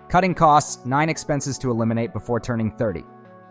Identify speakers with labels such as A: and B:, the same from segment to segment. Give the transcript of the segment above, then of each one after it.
A: Cutting costs, 9 expenses to eliminate before turning 30.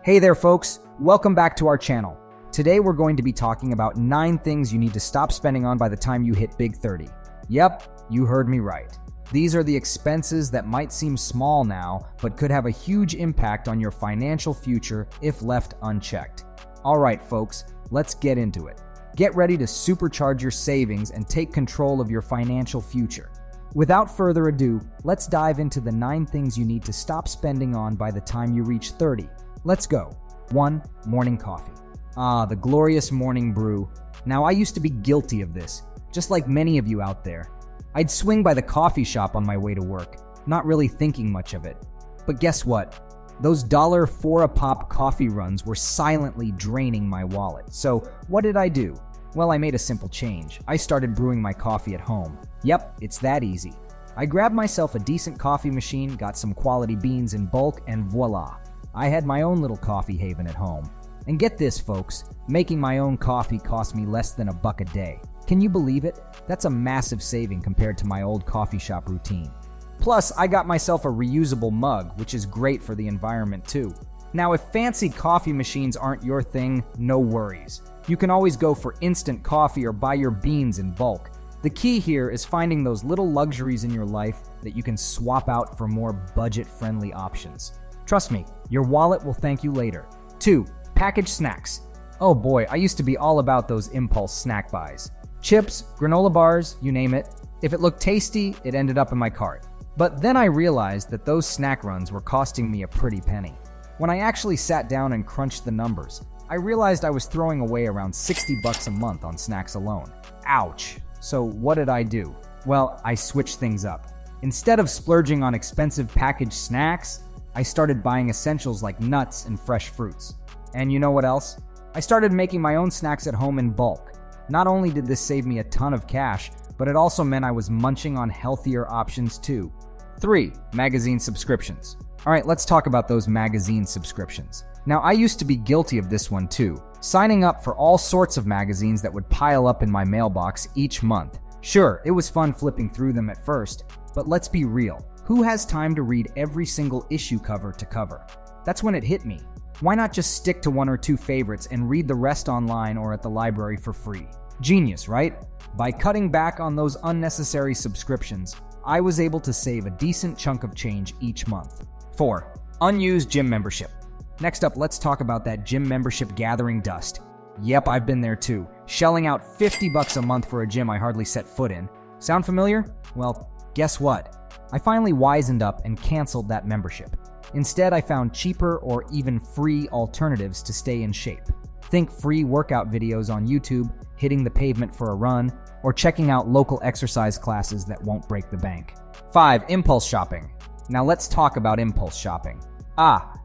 A: Hey there folks, welcome back to our channel. Today we're going to be talking about 9 things you need to stop spending on by the time you hit Big 30. Yep, you heard me right. These are the expenses that might seem small now, but could have a huge impact on your financial future if left unchecked. Alright folks, let's get into it. Get ready to supercharge your savings and take control of your financial future. Without further ado, let's dive into the 9 things you need to stop spending on by the time you reach 30. Let's go. 1. Morning coffee. The glorious morning brew. Now, I used to be guilty of this, just like many of you out there. I'd swing by the coffee shop on my way to work, not really thinking much of it. But guess what? Those $4 a pop coffee runs were silently draining my wallet. So what did I do? Well, I made a simple change. I started brewing my coffee at home. Yep, it's that easy. I grabbed myself a decent coffee machine, got some quality beans in bulk, and voila. I had my own little coffee haven at home. And get this, folks, making my own coffee cost me less than $1 a day. Can you believe it? That's a massive saving compared to my old coffee shop routine. Plus, I got myself a reusable mug, which is great for the environment too. Now, if fancy coffee machines aren't your thing, no worries. You can always go for instant coffee or buy your beans in bulk. The key here is finding those little luxuries in your life that you can swap out for more budget-friendly options. Trust me, your wallet will thank you later. 2. Packaged snacks. Oh boy, I used to be all about those impulse snack buys. Chips, granola bars, you name it. If it looked tasty, it ended up in my cart. But then I realized that those snack runs were costing me a pretty penny. When I actually sat down and crunched the numbers, I realized I was throwing away around $60 a month on snacks alone. Ouch. So what did I do? Well, I switched things up. Instead of splurging on expensive packaged snacks, I started buying essentials like nuts and fresh fruits. And you know what else? I started making my own snacks at home in bulk. Not only did this save me a ton of cash, but it also meant I was munching on healthier options too. 3. Magazine subscriptions. Alright, let's talk about those magazine subscriptions. Now, I used to be guilty of this one too, signing up for all sorts of magazines that would pile up in my mailbox each month. Sure, it was fun flipping through them at first, but let's be real. Who has time to read every single issue cover to cover? That's when it hit me. Why not just stick to 1 or 2 favorites and read the rest online or at the library for free? Genius, right? By cutting back on those unnecessary subscriptions, I was able to save a decent chunk of change each month. 4. Unused gym membership. Next up, let's talk about that gym membership gathering dust. Yep, I've been there too. Shelling out $50 a month for a gym I hardly set foot in. Sound familiar? Well, guess what? I finally wisened up and canceled that membership. Instead, I found cheaper or even free alternatives to stay in shape. Think free workout videos on YouTube, hitting the pavement for a run, or checking out local exercise classes that won't break the bank. 5. Impulse shopping. Now let's talk about impulse shopping.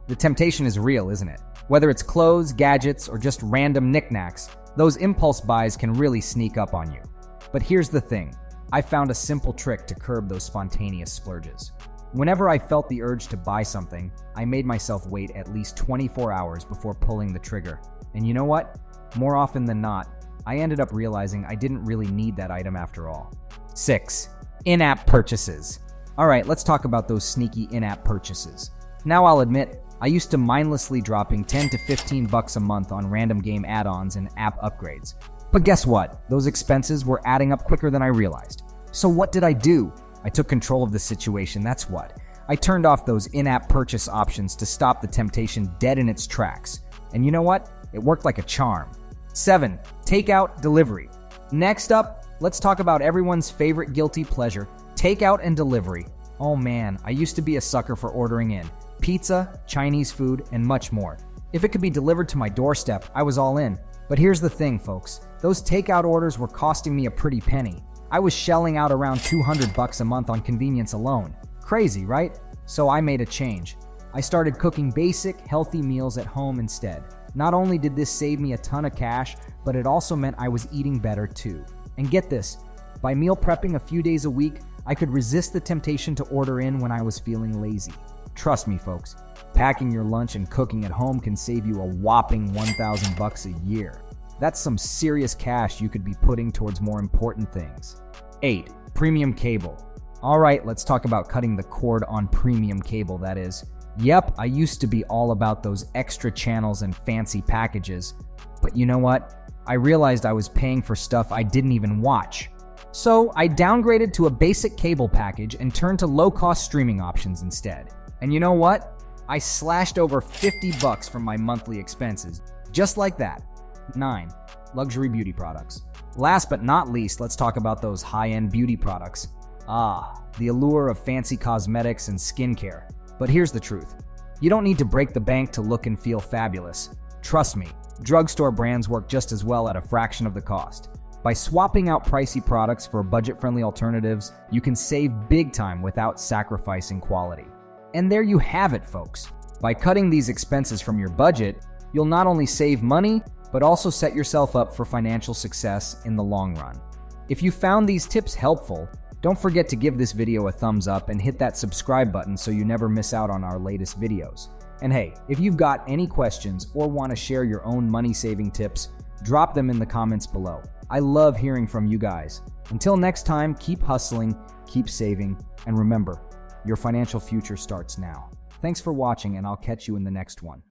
A: The temptation is real, isn't it? Whether it's clothes, gadgets, or just random knickknacks, those impulse buys can really sneak up on you. But here's the thing. I found a simple trick to curb those spontaneous splurges. Whenever I felt the urge to buy something, I made myself wait at least 24 hours before pulling the trigger. And you know what? More often than not, I ended up realizing I didn't really need that item after all. 6. In-app purchases. Alright, let's talk about those sneaky in-app purchases. Now I'll admit, I used to mindlessly dropping $10 to $15 a month on random game add-ons and app upgrades. But guess what? Those expenses were adding up quicker than I realized. So what did I do? I took control of the situation, that's what. I turned off those in-app purchase options to stop the temptation dead in its tracks. And you know what? It worked like a charm. 7. Takeout delivery. Next up, let's talk about everyone's favorite guilty pleasure, takeout and delivery. Oh man, I used to be a sucker for ordering in. Pizza, Chinese food, and much more. If it could be delivered to my doorstep, I was all in. But here's the thing, folks. Those takeout orders were costing me a pretty penny. I was shelling out around $200 a month on convenience alone. Crazy, right? So I made a change. I started cooking basic, healthy meals at home instead. Not only did this save me a ton of cash, but it also meant I was eating better too. And get this, by meal prepping a few days a week, I could resist the temptation to order in when I was feeling lazy. Trust me, folks, packing your lunch and cooking at home can save you a whopping $1,000 a year. That's some serious cash you could be putting towards more important things. 8. Premium cable. Alright, let's talk about cutting the cord on premium cable, that is. Yep, I used to be all about those extra channels and fancy packages. But you know what? I realized I was paying for stuff I didn't even watch. So I downgraded to a basic cable package and turned to low-cost streaming options instead. And you know what? I slashed over $50 from my monthly expenses. Just like that. 9. Luxury beauty products. Last but not least, let's talk about those high-end beauty products. The allure of fancy cosmetics and skincare. But here's the truth. You don't need to break the bank to look and feel fabulous. Trust me, drugstore brands work just as well at a fraction of the cost. By swapping out pricey products for budget-friendly alternatives, you can save big time without sacrificing quality. And there you have it, folks. By cutting these expenses from your budget, you'll not only save money, but also set yourself up for financial success in the long run. If you found these tips helpful, don't forget to give this video a thumbs up and hit that subscribe button so you never miss out on our latest videos. And hey, if you've got any questions or want to share your own money-saving tips, drop them in the comments below. I love hearing from you guys. Until next time, keep hustling, keep saving, and remember, your financial future starts now. Thanks for watching, and I'll catch you in the next one.